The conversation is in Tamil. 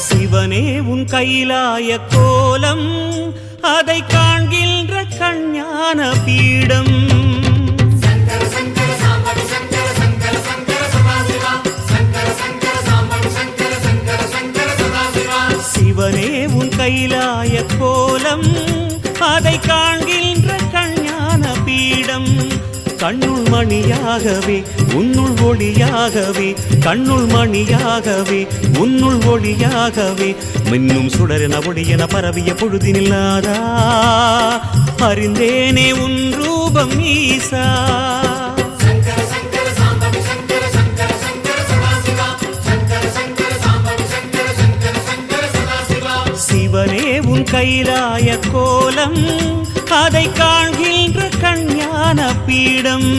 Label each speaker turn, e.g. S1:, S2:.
S1: சிவனே உன் கைலாய கோலம் அதை காண்கின்ற கஞ்ஞான பீடம் சிவனே உன் கைலாய கோலம் அதை காண்கின்ற கஞ்ஞான பீடம் கண்ணுள் மணியாகவே உன்னுள் ஒளியாகவே கண்ணுள் மணியாகவே உன்னுள் ஒளியாகவே மின்னும் சுடரென ஒளியென பரவிய பொழுதினில்லாதா அறிந்தேனே உன் ரூபம் ஈசா சிவனே உன் கைலாய கோலம் அதை காண்கின்ற கஞ்ஞான பீடம்